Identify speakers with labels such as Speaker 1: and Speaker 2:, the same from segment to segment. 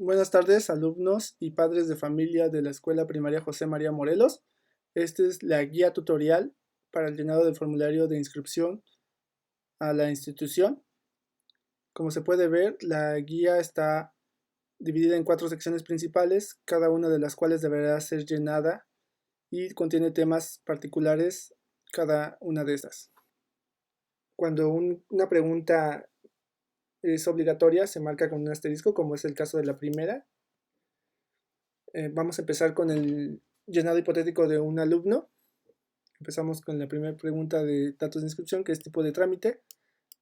Speaker 1: Buenas tardes, alumnos y padres de familia de la Escuela Primaria José María Morelos. Esta es la guía tutorial para el llenado del formulario de inscripción a la institución. Como se puede ver, la guía está dividida en 4 secciones principales, cada una de las cuales deberá ser llenada y contiene temas particulares cada una de estas. Cuando una pregunta es obligatoria, se marca con un asterisco, como es el caso de la primera. Vamos a empezar con el llenado hipotético de un alumno. Empezamos con la primera pregunta de datos de inscripción, que es tipo de trámite.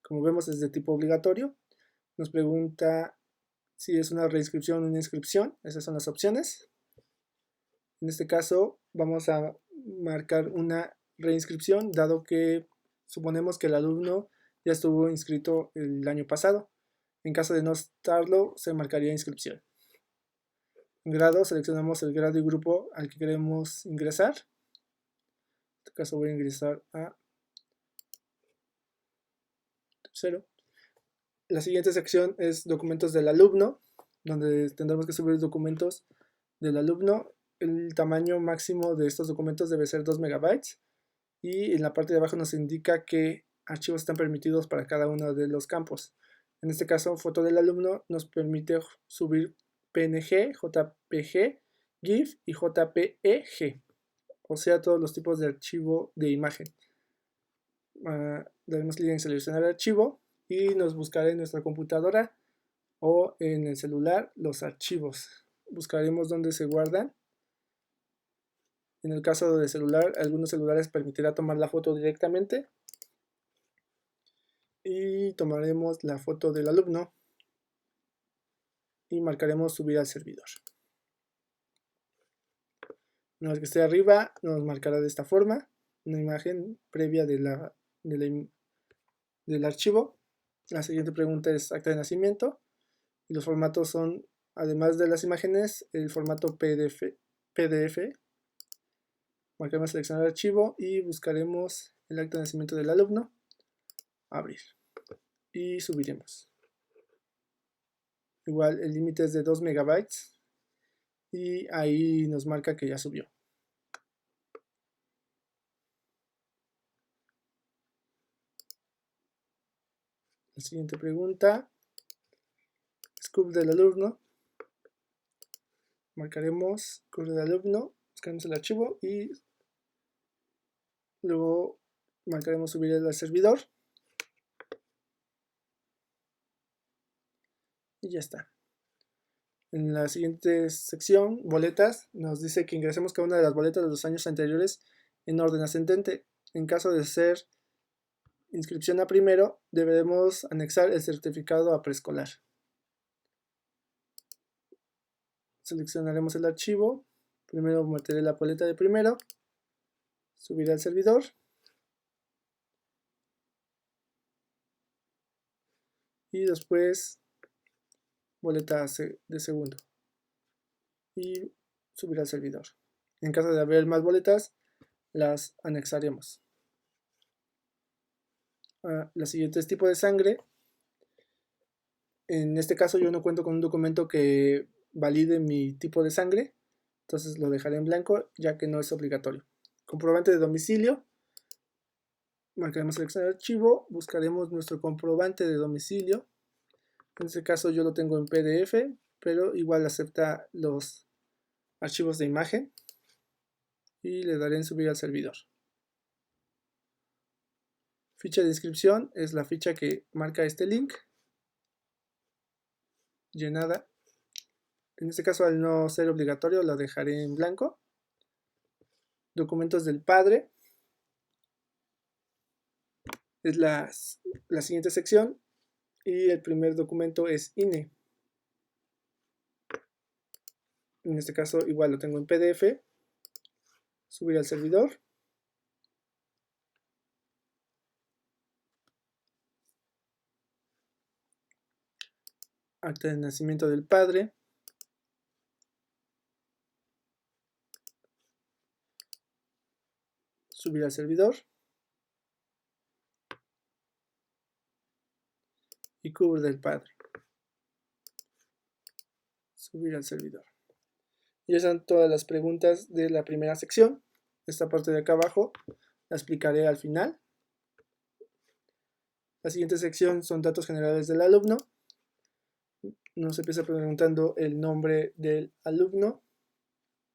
Speaker 1: Como vemos, es de tipo obligatorio. Nos pregunta si es una reinscripción o una inscripción. Esas son las opciones. En este caso, vamos a marcar una reinscripción, dado que suponemos que el alumno ya estuvo inscrito el año pasado. En caso de no estarlo, se marcaría inscripción. En grado, seleccionamos el grado y grupo al que queremos ingresar. En este caso voy a ingresar a tercero. La siguiente sección es documentos del alumno, donde tendremos que subir documentos del alumno. El tamaño máximo de estos documentos debe ser 2 megabytes. Y en la parte de abajo nos indica qué archivos están permitidos para cada uno de los campos. En este caso, foto del alumno nos permite subir PNG, JPG, GIF y JPEG. O sea, todos los tipos de archivo de imagen. Daremos clic en seleccionar archivo y nos buscará en nuestra computadora o en el celular los archivos. Buscaremos dónde se guardan. En el caso de celular, algunos celulares permitirá tomar la foto directamente. Y tomaremos la foto del alumno y marcaremos subir al servidor. Una vez que esté arriba, nos marcará de esta forma una imagen previa del archivo. La siguiente pregunta es acta de nacimiento y los formatos son, además de las imágenes, el formato PDF. Marcaremos seleccionar archivo y buscaremos el acta de nacimiento del alumno, abrir y subiremos. Igual el límite es de 2 megabytes y ahí nos marca que ya subió. La siguiente pregunta es CURP del alumno. Marcaremos CURP del alumno, buscaremos el archivo y luego marcaremos subir al servidor. Y ya está. En la siguiente sección, boletas, nos dice que ingresemos cada una de las boletas de los años anteriores en orden ascendente. En caso de ser inscripción a primero, deberemos anexar el certificado a preescolar. Seleccionaremos el archivo. Primero meteré la boleta de primero, subiré al servidor. Y después boleta de segundo. Y subir al servidor. En caso de haber más boletas, las anexaremos. La siguiente es tipo de sangre. En este caso yo no cuento con un documento que valide mi tipo de sangre, entonces lo dejaré en blanco ya que no es obligatorio. Comprobante de domicilio. Marcaremos seleccionar archivo, buscaremos nuestro comprobante de domicilio. En este caso yo lo tengo en PDF, pero igual acepta los archivos de imagen y le daré en subir al servidor. Ficha de inscripción es la ficha que marca este link, llenada. En este caso, al no ser obligatorio, la dejaré en blanco. Documentos del padre es la siguiente sección y el primer documento es INE. En este caso igual lo tengo en PDF, subir al servidor. Acta de nacimiento del padre. Subir al servidor. Y CURP del padre. subir al servidor. Y esas son todas las preguntas de la primera sección. Esta parte de acá abajo la explicaré al final. La siguiente sección son datos generales del alumno. Nos empieza preguntando el nombre del alumno,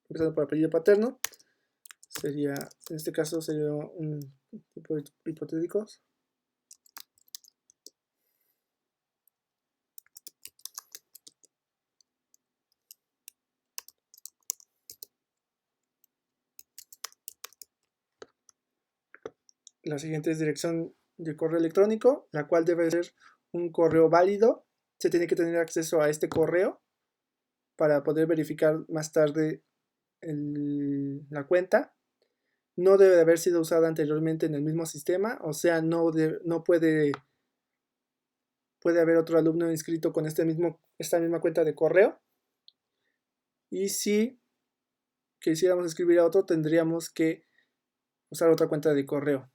Speaker 1: empezando por apellido paterno. Sería, en este caso, sería un tipo de hipotéticos. La siguiente es dirección de correo electrónico, la cual debe ser un correo válido. Se tiene que tener acceso a este correo para poder verificar más tarde la cuenta. No debe de haber sido usada anteriormente en el mismo sistema, o sea, no puede haber otro alumno inscrito con esta misma cuenta de correo. Y si quisiéramos escribir a otro, tendríamos que usar otra cuenta de correo.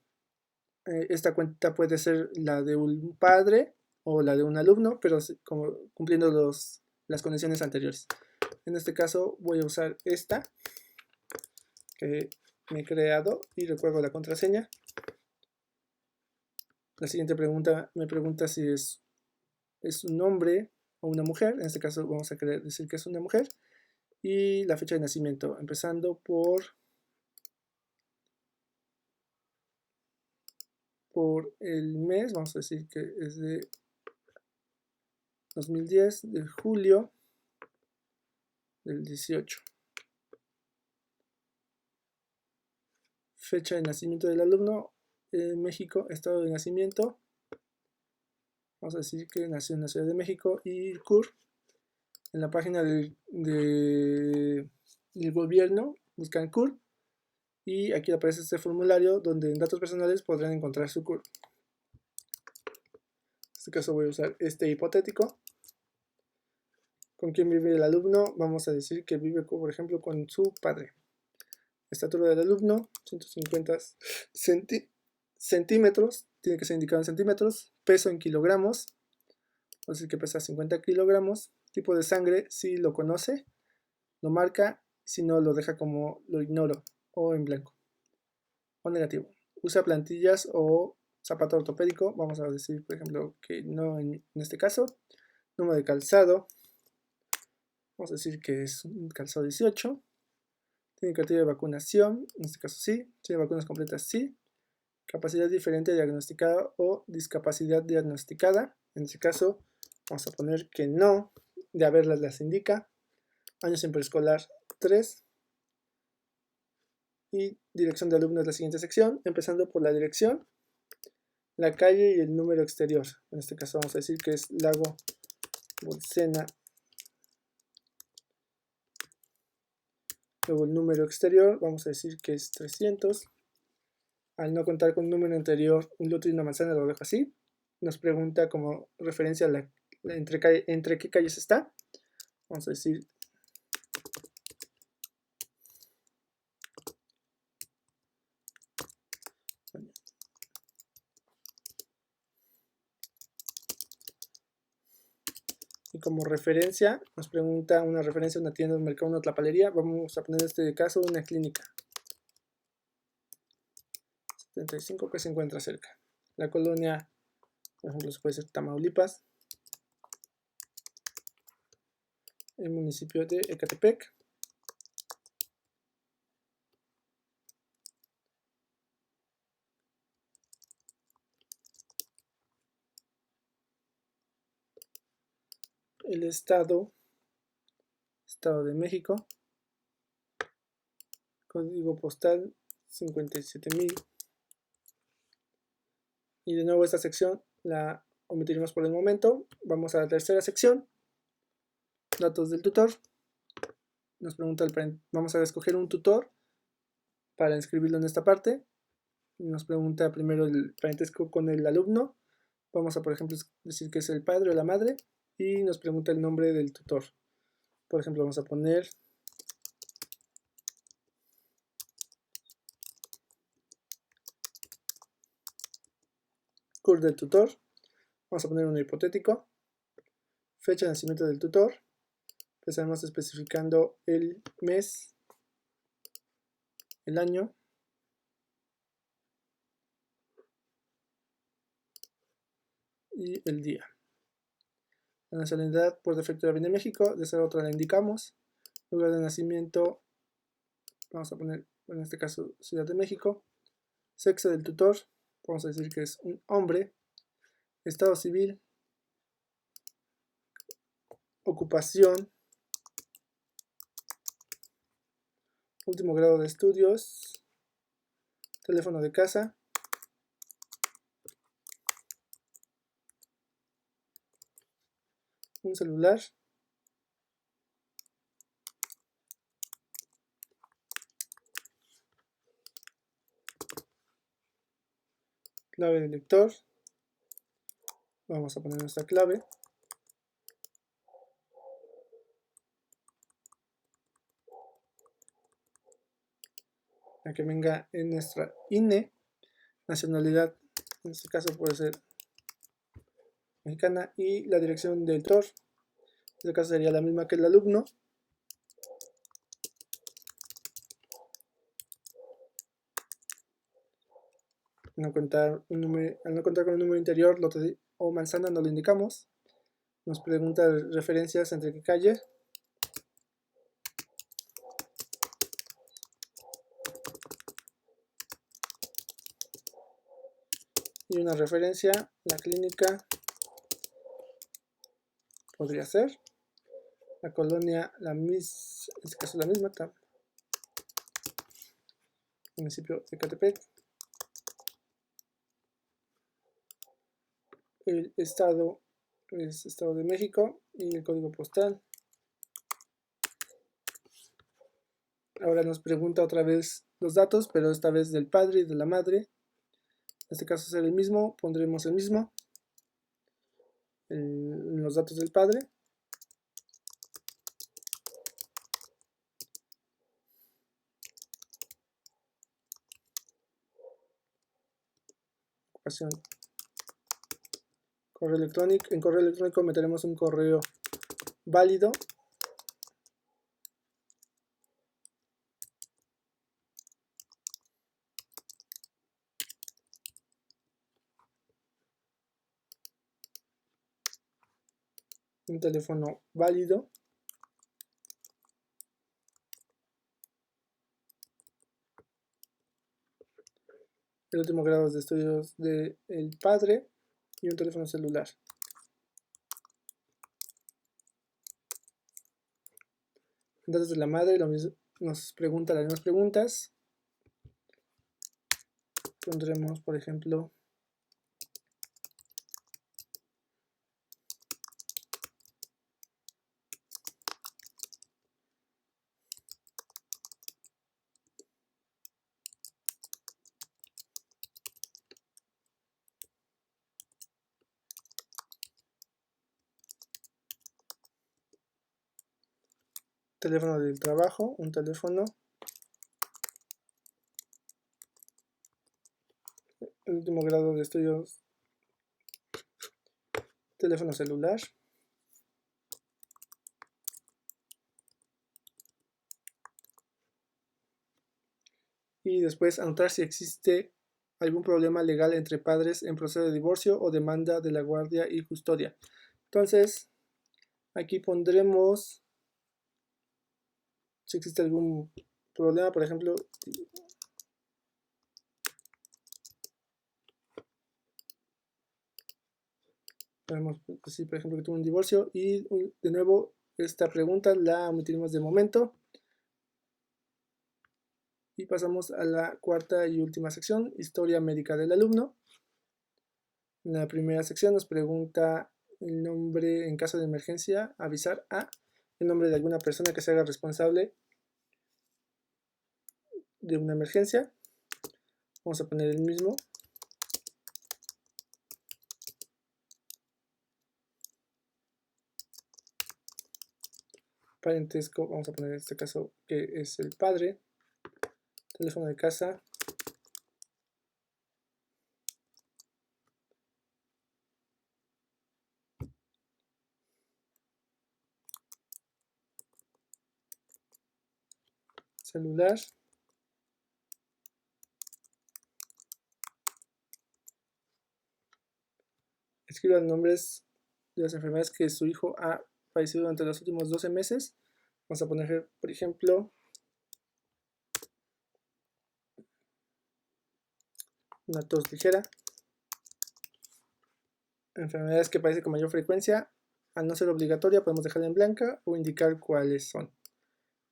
Speaker 1: Esta cuenta puede ser la de un padre o la de un alumno, pero como cumpliendo las condiciones anteriores. En este caso voy a usar esta que me he creado y recuerdo la contraseña. La siguiente pregunta me pregunta si es un hombre o una mujer. En este caso vamos a querer decir que es una mujer. Y la fecha de nacimiento, empezando por el mes, vamos a decir que es de 2010, de julio del 18. Fecha de nacimiento del alumno, en México, estado de nacimiento, vamos a decir que nació en la Ciudad de México, y CUR, en la página del gobierno, buscan CUR, y aquí aparece este formulario donde en datos personales podrán encontrar su CUR. En este caso voy a usar este hipotético. ¿Con quién vive el alumno? Vamos a decir que vive, por ejemplo, con su padre. Estatura del alumno, 150 centímetros, tiene que ser indicado en centímetros. Peso en kilogramos, vamos a decir que pesa 50 kilogramos. Tipo de sangre, si lo conoce, lo marca, si no lo deja como lo ignoro o en blanco o negativo. Usa plantillas o zapato ortopédico, vamos a decir por ejemplo que no en este caso. Número de calzado, vamos a decir que es un calzado 18. Tiene cartilla de vacunación, en este caso sí. Tiene vacunas completas, sí. Capacidad diferente diagnosticada o discapacidad diagnosticada, en este caso vamos a poner que no, de haberlas las indica. Años en preescolar 3. Y dirección de alumnos, la siguiente sección, empezando por la dirección, la calle y el número exterior. En este caso vamos a decir que es Lago Bolsena. Luego el número exterior, vamos a decir que es 300. Al no contar con un número anterior, un lote y una manzana, lo dejo así. Nos pregunta como referencia a entre qué calles está. Vamos a decir y como referencia nos pregunta una referencia a una tienda, un mercado, una tlapalería. Vamos a poner en este caso una clínica. 75 que se encuentra cerca. La colonia, por ejemplo, puede ser Tamaulipas. El municipio de Ecatepec. El Estado de México. Código postal 57,000. Y de nuevo esta sección la omitiremos por el momento. Vamos a la tercera sección. Datos del tutor. Nos pregunta vamos a escoger un tutor para inscribirlo en esta parte. Nos pregunta primero el parentesco con el alumno. Vamos a, por ejemplo, decir que es el padre o la madre. Y nos pregunta el nombre del tutor. Por ejemplo, vamos a poner CUR del tutor. Vamos a poner un hipotético. Fecha de nacimiento del tutor. Empezaremos especificando el mes, el año y el día. La nacionalidad por defecto ya viene de México, de ser otra la indicamos. Lugar de nacimiento, vamos a poner en este caso Ciudad de México. Sexo del tutor, vamos a decir que es un hombre. Estado civil, ocupación, último grado de estudios, teléfono de casa, un celular, clave de lector, vamos a poner nuestra clave, la que venga en nuestra INE, nacionalidad, en este caso puede ser mexicana, y la dirección del tutor, en este caso sería la misma que el alumno. Al no contar con un número interior, lote o manzana no lo indicamos. Nos pregunta referencias entre qué calle. Y una referencia, la clínica podría ser. La colonia, en este caso la misma, municipio de Ecatepec. El estado es Estado de México y el código postal. Ahora nos pregunta otra vez los datos, pero esta vez del padre y de la madre. En este caso será el mismo, pondremos el mismo en los datos del padre. Ocupación. Correo electrónico. En correo electrónico meteremos un correo válido. Un teléfono válido. El último grado de estudios del padre y un teléfono celular. Datos de la madre, nos pregunta las mismas preguntas. Pondremos, por ejemplo, teléfono del trabajo, un teléfono. El último grado de estudios, teléfono celular. Y después anotar si existe algún problema legal entre padres en proceso de divorcio o demanda de la guardia y custodia. Entonces, aquí pondremos si existe algún problema, por ejemplo, podemos decir, por ejemplo, que tuvo un divorcio y de nuevo esta pregunta la omitiremos de momento. Y pasamos a la cuarta y última sección, historia médica del alumno. En la primera sección nos pregunta el nombre en caso de emergencia, avisar a el nombre de alguna persona que se haga responsable de una emergencia. Vamos a poner el mismo. Parentesco, vamos a poner en este caso que es el padre. Teléfono de casa. celular. Escriba los nombres de las enfermedades que su hijo ha padecido durante los últimos 12 meses. Vamos a poner, por ejemplo, una tos ligera. Enfermedades que padece con mayor frecuencia, al no ser obligatoria, podemos dejarla en blanca o indicar cuáles son.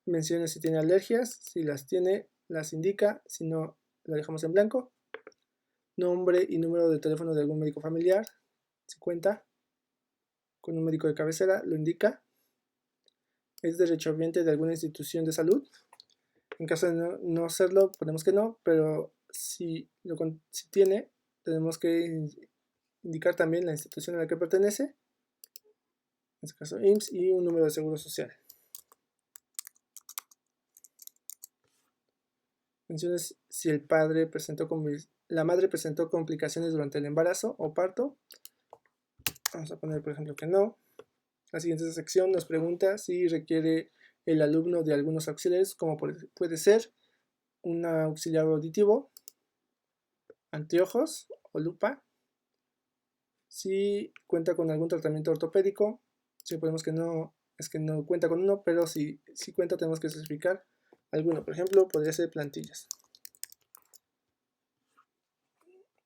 Speaker 1: Mencione si tiene alergias, si las tiene, las indica, si no, la dejamos en blanco. Nombre y número de teléfono de algún médico familiar, si cuenta con un médico de cabecera, lo indica. Es derechohabiente de alguna institución de salud. En caso de no serlo, ponemos que no, pero si tiene, tenemos que indicar también la institución a la que pertenece, en este caso IMSS, y un número de seguro social. Menciones si la madre presentó complicaciones durante el embarazo o parto. Vamos a poner, por ejemplo, que no. La siguiente sección nos pregunta si requiere el alumno de algunos auxiliares, como puede ser un auxiliar auditivo, anteojos o lupa. Si cuenta con algún tratamiento ortopédico, si ponemos que no, es que no cuenta con uno, pero si cuenta, tenemos que especificar alguno. Por ejemplo, podría ser plantillas.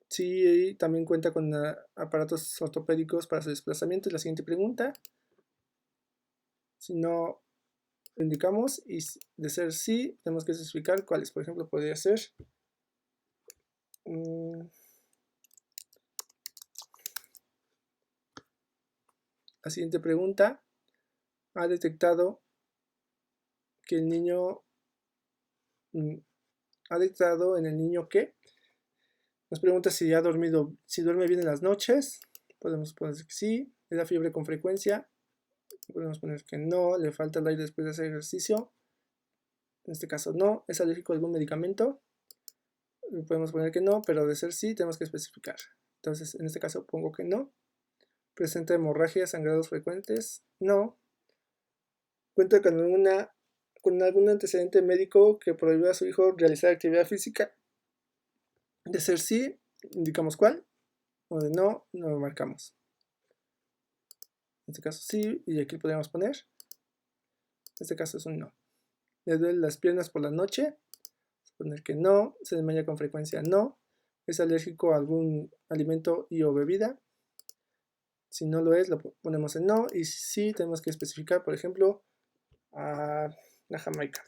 Speaker 1: Si también cuenta con aparatos ortopédicos para su desplazamiento, es la siguiente pregunta. Si no, lo indicamos, y de ser sí, tenemos que especificar cuáles. Por ejemplo, podría ser la siguiente pregunta. Ha detectado que el niño ha detectado en el niño que nos pregunta si ha dormido, si duerme bien en las noches. Podemos poner que sí. Le da fiebre con frecuencia. Podemos poner que no. Le falta el aire después de hacer ejercicio. En este caso no. ¿Es alérgico a algún medicamento? Podemos poner que no, pero de ser sí tenemos que especificar. Entonces en este caso pongo que no. ¿Presenta hemorragias, sangrados frecuentes? No. ¿Cuenta con algún antecedente médico que prohíba a su hijo realizar actividad física? De ser sí, indicamos cuál, o de no, no lo marcamos. En este caso sí, y aquí podríamos poner. En este caso es un no. ¿Le duelen las piernas por la noche? Vamos a poner que no. ¿Se desmaya con frecuencia? No. ¿Es alérgico a algún alimento y o bebida? Si no lo es, lo ponemos en no. Y sí, tenemos que especificar, por ejemplo, a la Jamaica,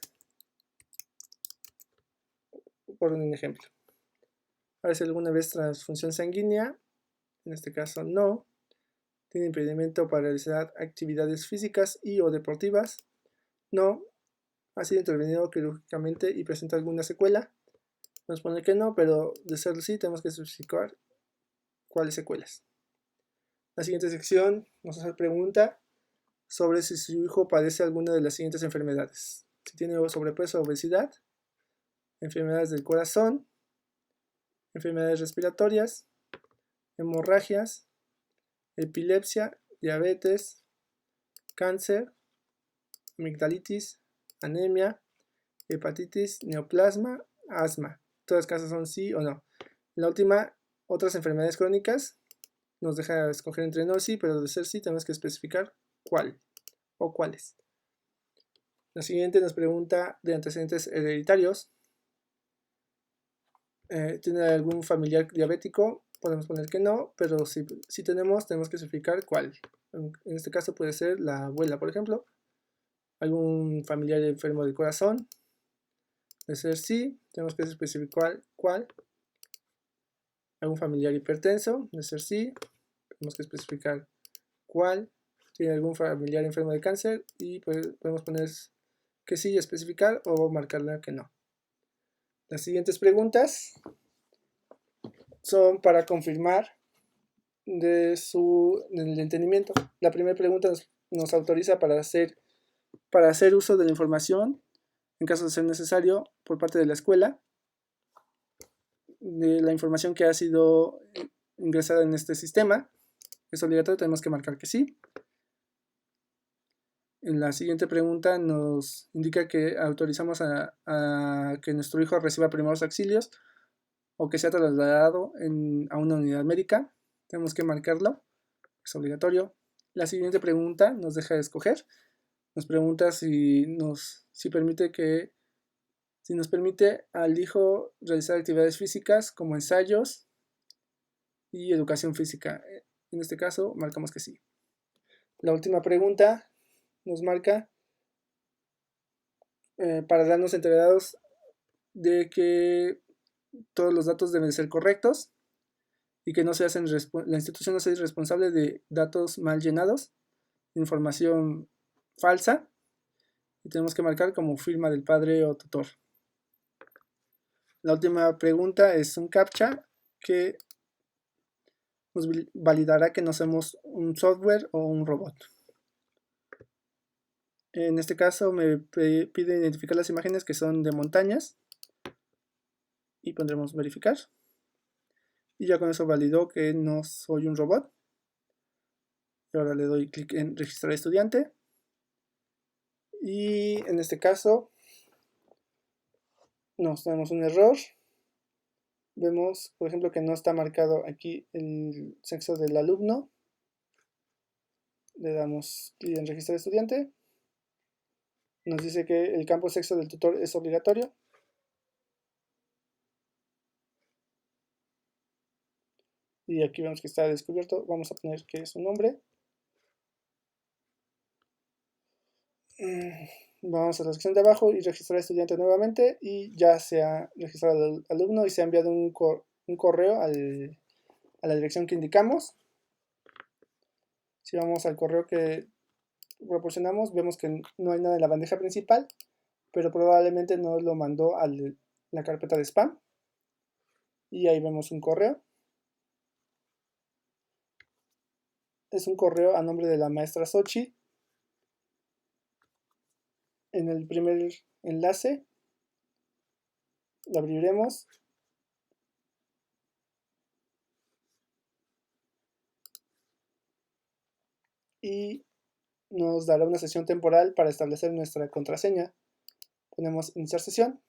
Speaker 1: por un ejemplo. ¿Hace alguna vez transfusión sanguínea? En este caso no. ¿Tiene impedimento para realizar actividades físicas y o deportivas? No. ¿Ha sido intervenido quirúrgicamente y presenta alguna secuela? Nos pone que no, pero de ser sí tenemos que especificar cuáles secuelas. La siguiente sección nos hace pregunta sobre si su hijo padece alguna de las siguientes enfermedades. Si tiene sobrepeso o obesidad, enfermedades del corazón, enfermedades respiratorias, hemorragias, epilepsia, diabetes, cáncer, amigdalitis, anemia, hepatitis, neoplasma, asma. Todas las casos son sí o no. La última, otras enfermedades crónicas, nos deja escoger entre no y sí, pero de ser sí tenemos que especificar cuál o cuáles. La siguiente nos pregunta de antecedentes hereditarios. ¿Tiene algún familiar diabético? Podemos poner que no, pero si tenemos que especificar cuál. En este caso puede ser la abuela, por ejemplo. Algún familiar enfermo del corazón. De ser sí, tenemos que especificar cuál. Algún familiar hipertenso. De ser sí, tenemos que especificar cuál. Tiene algún familiar enfermo de cáncer y podemos poner que sí y especificar o marcarle que no. Las siguientes preguntas son para confirmar del entendimiento. La primera pregunta nos autoriza para hacer uso de la información, en caso de ser necesario, por parte de la escuela, de la información que ha sido ingresada en este sistema. Es obligatorio, tenemos que marcar que sí. En la siguiente pregunta nos indica que autorizamos a que nuestro hijo reciba primeros auxilios o que sea trasladado a una unidad médica. Tenemos que marcarlo, es obligatorio. La siguiente pregunta nos deja escoger. Nos pregunta si nos permite al hijo realizar actividades físicas como ensayos y educación física. En este caso, marcamos que sí. La última pregunta nos marca para darnos enterados de que todos los datos deben ser correctos y que la institución no se es responsable de datos mal llenados, información falsa, y tenemos que marcar como firma del padre o tutor. La última pregunta es un CAPTCHA que nos validará que no somos un software o un robot. En este caso me pide identificar las imágenes que son de montañas y pondremos verificar. Y ya con eso validó que no soy un robot. Y ahora le doy clic en registrar estudiante. Y en este caso nos tenemos un error. Vemos, por ejemplo, que no está marcado aquí el sexo del alumno. Le damos clic en registrar estudiante. Nos dice que el campo sexo del tutor es obligatorio. Y aquí vemos que está descubierto. Vamos a poner que es su nombre. Vamos a la sección de abajo y registrar estudiante nuevamente. Y ya se ha registrado el alumno y se ha enviado un correo a la dirección que indicamos. Si vamos al correo que proporcionamos, vemos que no hay nada en la bandeja principal, pero probablemente nos lo mandó a la carpeta de spam. Y ahí vemos un correo. Es un correo a nombre de la maestra Xochitl. En el primer enlace lo abriremos y nos dará una sesión temporal para establecer nuestra contraseña. Ponemos iniciar sesión.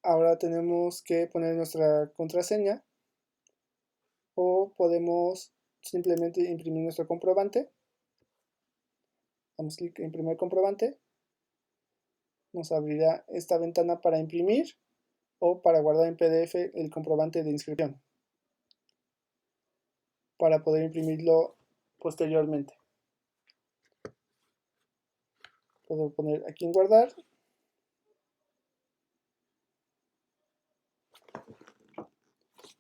Speaker 1: Ahora tenemos que poner nuestra contraseña o podemos simplemente imprimir nuestro comprobante. Damos clic en imprimir comprobante. Nos abrirá esta ventana para imprimir o para guardar en PDF el comprobante de inscripción para poder imprimirlo posteriormente. Puedo poner aquí en guardar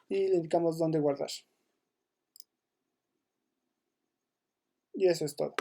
Speaker 1: y le indicamos dónde guardar. Y eso es todo.